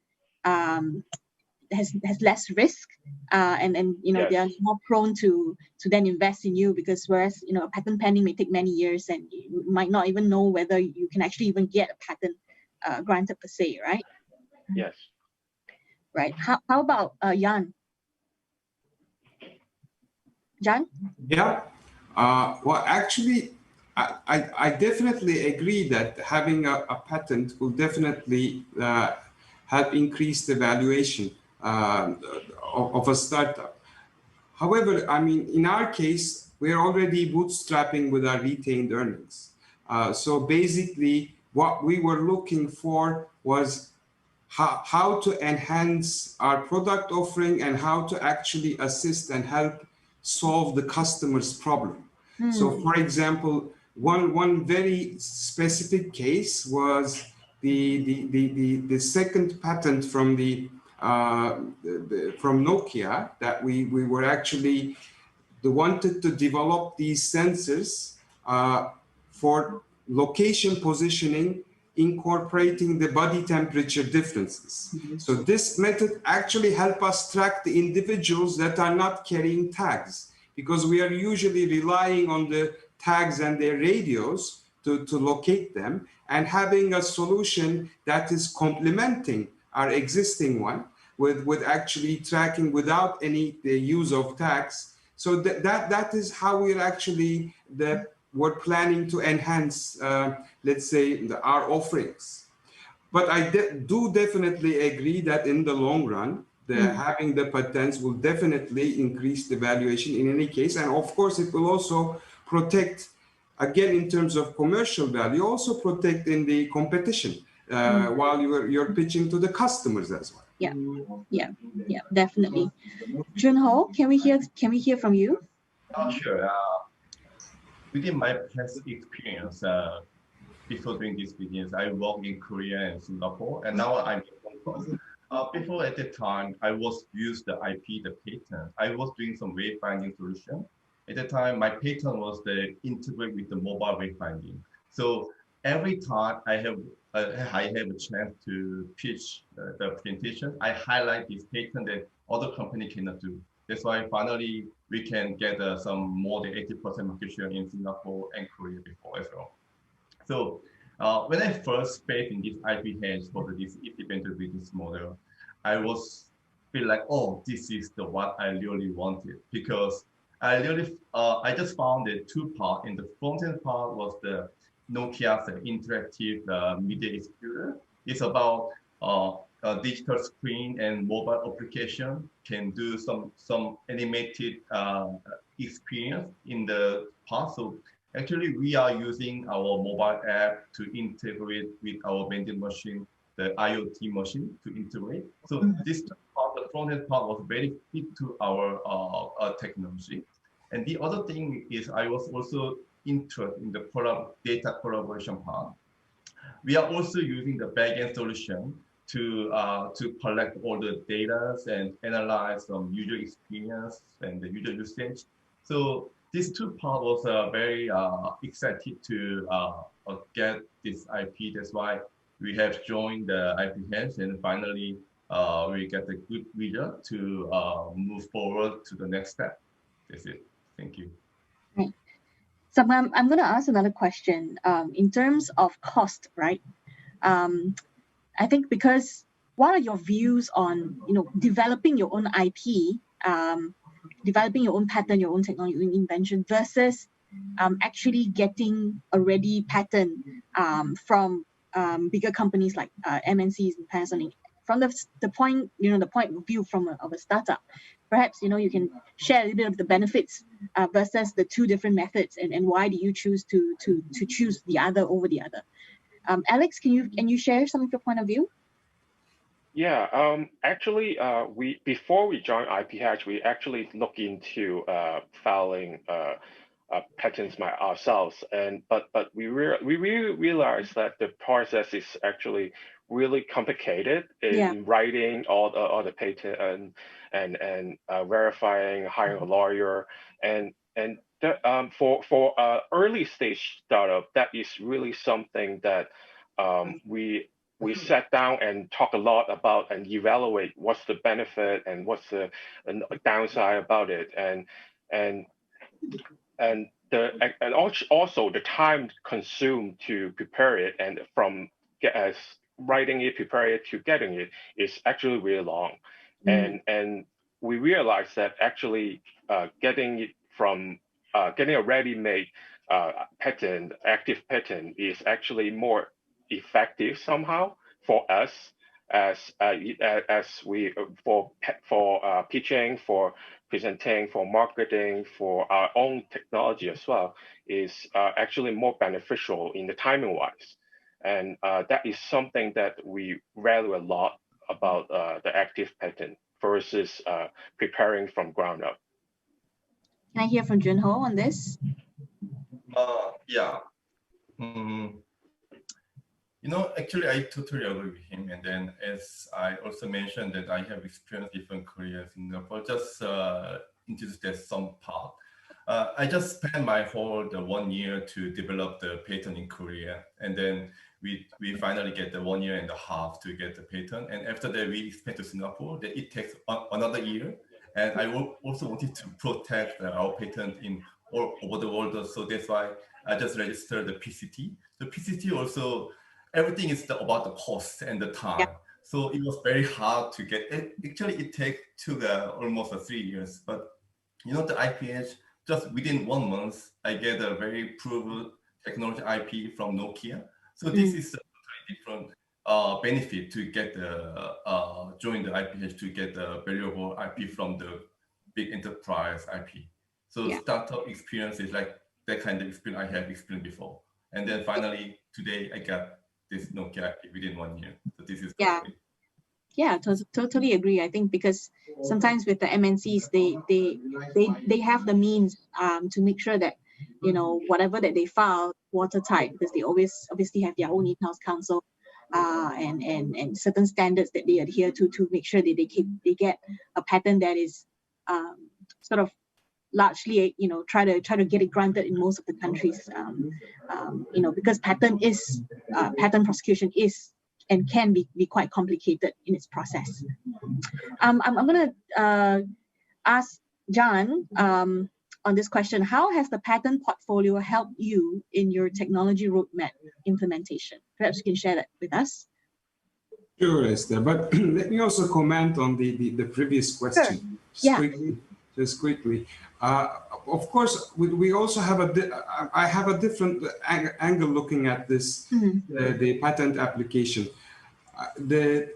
has less risk, and yes, they are more prone to then invest in you, because whereas a patent pending may take many years, and you might not even know whether you can actually even get a patent granted per se, right? Yes. Right. How about Jan? Jan? Yeah. Well, actually, I definitely agree that having a patent will definitely help increase the valuation of a startup. However, I mean, in our case, we're already bootstrapping with our retained earnings. So basically, what we were looking for was how to enhance our product offering and how to actually assist and help solve the customer's problem. So, for example, one very specific case was the second patent from from Nokia, that we were actually wanted to develop these sensors for location positioning, incorporating the body temperature differences. So this method actually helps us track the individuals that are not carrying tags, because we are usually relying on the tags and their radios to locate them, and having a solution that is complementing our existing one with actually tracking without the use of tags. So that is how we're actually we're planning to enhance, let's say, our offerings. But I do definitely agree that in the long run, having the patents will definitely increase the valuation in any case. And of course, it will also protect, again, in terms of commercial value, also protect in the competition while you're pitching to the customers as well. Yeah, definitely. Junho, can we hear from you? Sure. Within my past experience, before doing this business, I worked in Korea and Singapore, and now I'm in Hong Kong. Before, at the time, I was used the IP, the patent. I was doing some wayfinding solution. At the time, my patent was the integrate with the mobile wayfinding. So every time I have a chance to pitch the presentation, I highlight this patent that other company cannot do. That's why finally we can get some more than 80% market share in Singapore and Korea before as well. So when I first faced in this IPH for this independent business model, I was feel like, oh, this is the what I really wanted, because I just found the two parts. In the front-end part was the Nokia's interactive media experience. It's about a digital screen and mobile application can do some animated experience in the part. So actually, we are using our mobile app to integrate with our vending machine, the IoT machine to integrate. So this part, the front-end part was very fit to our technology. And the other thing is I was also interested in the data collaboration part. We are also using the backend solution to collect all the data and analyze some user experience and the user usage. So these two parts was very excited to get this IP. That's why we have joined the IPH, and finally we get a good result to move forward to the next step. That's it. Thank you. Right. So I'm going to ask another question. In terms of cost, right? I think because what are your views on developing your own IP, developing your own patent, your own technology, your own invention versus actually getting a ready patent from bigger companies like MNCs and Panasonic? From the point of view of a startup, perhaps you can share a little bit of the benefits versus the two different methods, and why do you choose to choose the other over the other? Alex, can you share some of your point of view? Yeah, actually, before we joined IPH, we actually look into filing patents ourselves, but we really realized that the process is actually really complicated in writing all the patent and verifying, hiring a lawyer, and for early stage startup, that is really something that we sat down and talk a lot about and evaluate what's the benefit and what's the downside about it, and also the time consumed to prepare it, and from writing it, prepare it to getting it is actually really long. And we realized that actually getting it from getting a ready-made patent, active patent, is actually more effective somehow for us as we for pitching, for presenting, for marketing, for our own technology as well, is actually more beneficial in the timing wise. And that is something that we value a lot about the active patent versus preparing from ground up. Can I hear from Junho on this? Yeah. Actually, I totally agree with him. And then, as I also mentioned that I have experienced different careers in Singapore, just introduce that some part. I just spent my whole 1 year to develop the patent in Korea, and then we finally get the 1.5 years to get the patent. And after that, we expand to Singapore. That it takes another year. And I also wanted to protect our patent in all over the world. So that's why I just registered the PCT. The PCT also, everything is about the cost and the time. Yeah. So it was very hard to get. Actually, it took almost 3 years. But the IPH, just within 1 month, I get a very proven technology IP from Nokia. So this is a very different benefit to get join the IPH to get the valuable IP from the big enterprise IP. So startup experience is like that kind of experience I have experienced before. And then finally today I got this Nokia IP within 1 year. So this is great. Yeah, totally agree. I think because sometimes with the MNCs, they have the means to make sure that whatever that they file watertight, because they obviously have their own in-house counsel and certain standards that they adhere to make sure that they get a patent that is sort of largely try to get it granted in most of the countries. Because patent prosecution is and can be quite complicated in its process. I'm going to ask John on this question. How has the patent portfolio helped you in your technology roadmap implementation? Perhaps you can share that with us. Sure, Esther, but let me also comment on the previous question. Sure. Yeah. Quickly. just quickly. Of course, we also have I have a different angle looking at this, the patent application.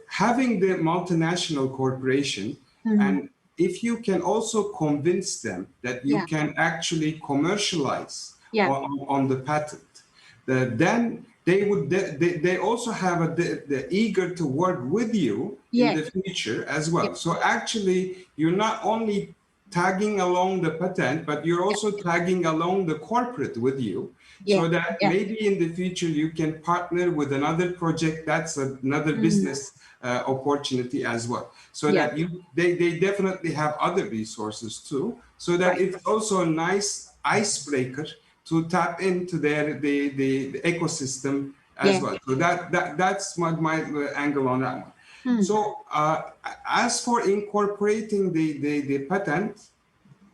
Having the multinational corporation, and if you can also convince them that you can actually commercialize on the patent, then they also have they're eager to work with you in the future as well. So actually, you're not only tagging along the patent, but you're also tagging along the corporate with you, so that maybe in the future you can partner with another project. That's another business opportunity as well. So that they definitely have other resources too. So that it's also a nice icebreaker to tap into the ecosystem as well. So that's my angle on that one. So as for incorporating the patent,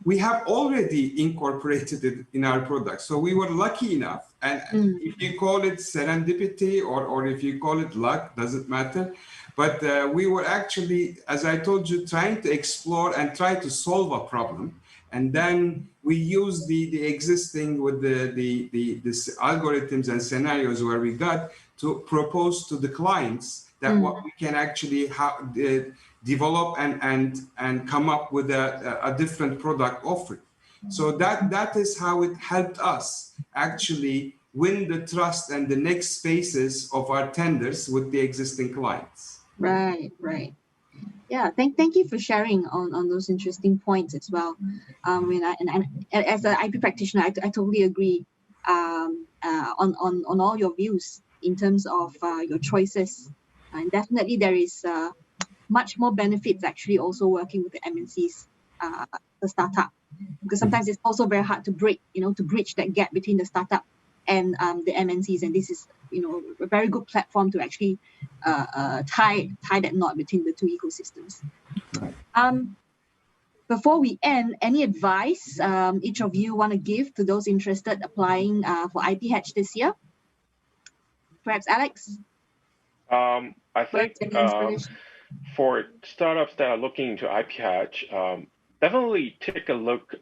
we have already incorporated it in our product. So we were lucky enough, and if you call it serendipity or if you call it luck, doesn't matter. But we were actually, as I told you, trying to explore and try to solve a problem. And then we use the existing with the algorithms and scenarios where we got to propose to the clients that what we can actually develop and come up with a different product offering. So that is how it helped us actually win the trust and the next phases of our tenders with the existing clients. Right. Yeah, thank you for sharing on those interesting points as well. And as an IP practitioner, I totally agree on all your views in terms of your choices. And definitely there is much more benefits actually also working with the MNCs, the startup, because sometimes it's also very hard to bridge that gap between the startup and the MNCs, and this is a very good platform to actually tie that knot between the two ecosystems. Before we end, any advice each of you want to give to those interested applying for Iphatch this year? Perhaps Alex? I think for startups that are looking into Iphatch, definitely take a look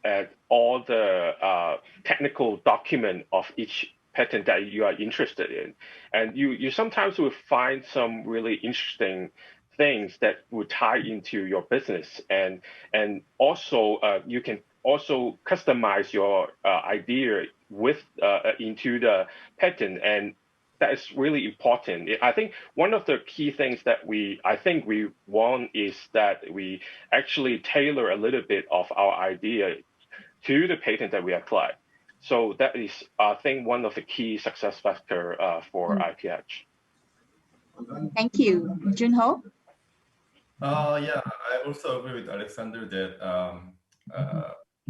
at all the technical document of each patent that you are interested in. And you sometimes will find some really interesting things that would tie into your business. And also you can also customize your idea with into the patent, and that is really important. I think one of the key things that we want is that we actually tailor a little bit of our idea to the patent that we apply. So that is, I think, one of the key success factor for Iphatch. Thank you. Junho? Yeah, I also agree with Alexander that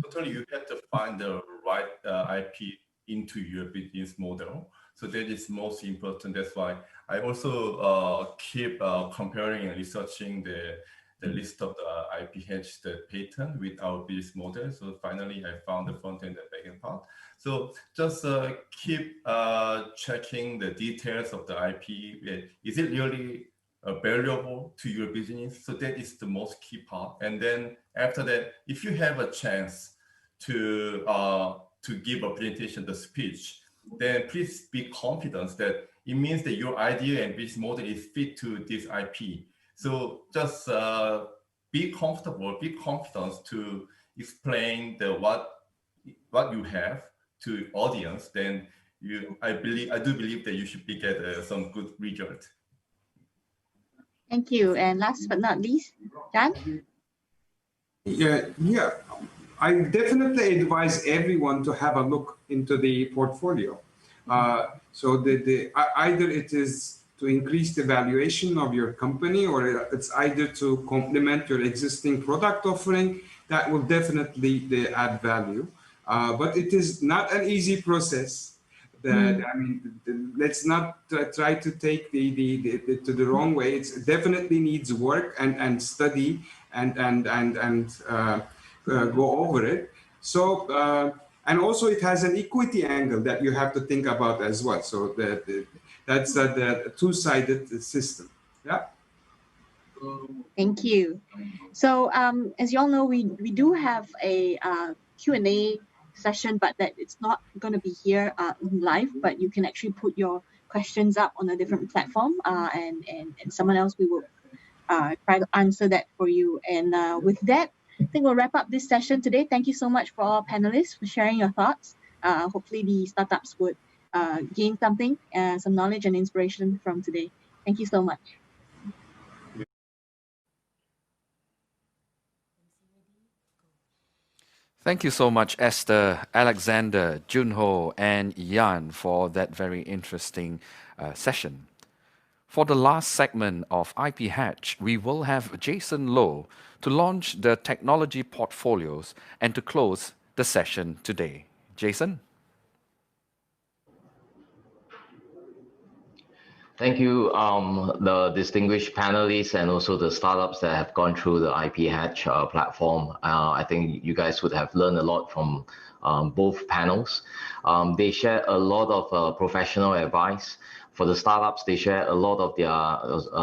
totally you have to find the right IP into your business model. So that is most important. That's why I also keep comparing and researching the list of the Iphatch, the patent with our business model. So finally, I found the front end and back end part. So just keep checking the details of the IP. Is it really valuable to your business? So that is the most key part. And then after that, if you have a chance to give a presentation, the speech, then please be confident that it means that your idea and business model is fit to this IP. So just be comfortable, be confident to explain what you have to audience. Then I do believe that you should get some good result. Thank you. And last but not least, Dan? Yeah. I definitely advise everyone to have a look into the portfolio. So either it is to increase the valuation of your company, or it's either to complement your existing product offering. That will definitely add value. But it is not an easy process. Let's not try to take the wrong way. It definitely needs work and study and go over it. So and also it has an equity angle that you have to think about as well. So that's the two-sided system. Yeah. Thank you. So as you all know, we do have a Q&A session, but that it's not going to be here live, but you can actually put your questions up on a different platform and someone else we will try to answer that for you. And with that, I think we'll wrap up this session today. Thank you so much for all panelists for sharing your thoughts. Hopefully the startups would gain something, some knowledge and inspiration from today. Thank you so much. Thank you so much, Esther, Alexander, Junho, and Yan for that very interesting session. For the last segment of Iphatch, we will have Jason Low to launch the technology portfolios and to close the session today. Jason? Thank you, the distinguished panelists and also the startups that have gone through the Iphatch platform. I think you guys would have learned a lot from both panels. They share a lot of professional advice. For the startups, they share a lot of their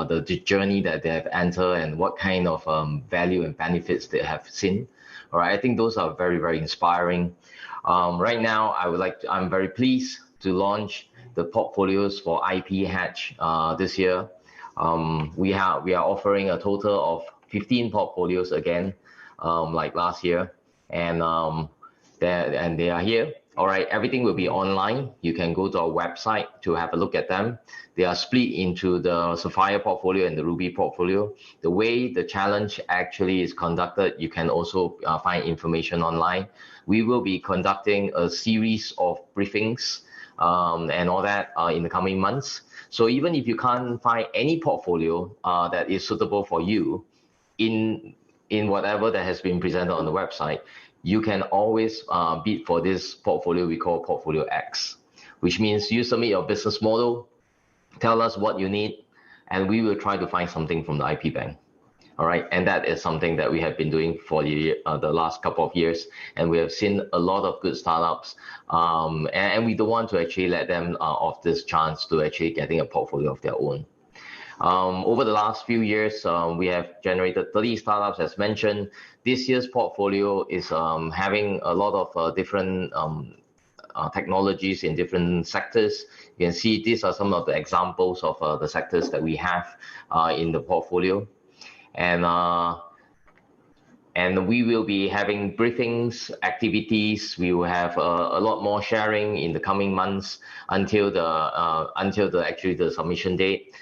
the journey that they have entered and what kind of value and benefits they have seen. All right, I think those are very, very inspiring. Right now, I'm very pleased to launch the portfolios for Iphatch this year. We are offering a total of 15 portfolios again, like last year, and they are here. All right, everything will be online. You can go to our website to have a look at them. They are split into the Sapphire portfolio and the Ruby portfolio. The way the challenge actually is conducted, you can also find information online. We will be conducting a series of briefings and all that in the coming months. So even if you can't find any portfolio that is suitable for you in whatever that has been presented on the website, you can always bid for this portfolio we call Portfolio X, which means you submit your business model, tell us what you need, and we will try to find something from the IP Bank. All right, and that is something that we have been doing for the last couple of years, and we have seen a lot of good startups, and we don't want to actually let them off this chance to actually getting a portfolio of their own. Over the last few years, we have generated 30 startups, as mentioned. This year's portfolio is having a lot of different technologies in different sectors. You can see these are some of the examples of the sectors that we have in the portfolio. And we will be having briefings, activities. We will have a lot more sharing in the coming months until the submission date.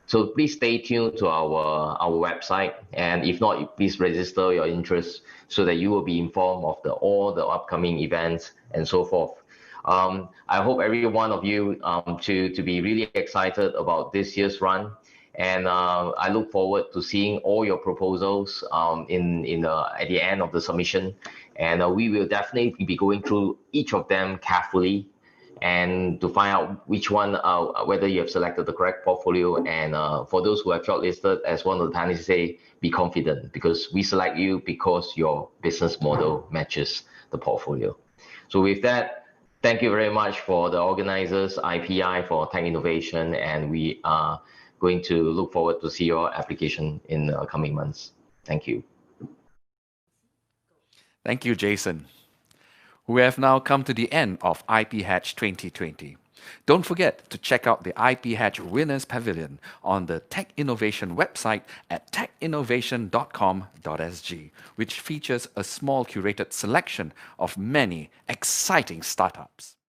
So please stay tuned to our website, and if not, please register your interest so that you will be informed of all the upcoming events and so forth. I hope every one of you to be really excited about this year's run. And I look forward to seeing all your proposals at the end of the submission. And we will definitely be going through each of them carefully and to find out which one, whether you have selected the correct portfolio. And for those who have shortlisted, as one of the panelists say, be confident, because we select you because your business model matches the portfolio. So with that, thank you very much for the organizers, IPI, for Tech Innovation, and we are going to look forward to see your application in the coming months. Thank you. Thank you, Jason. We have now come to the end of Iphatch 2020. Don't forget to check out the Iphatch Winners Pavilion on the Tech Innovation website at techinnovation.com.sg, which features a small curated selection of many exciting startups.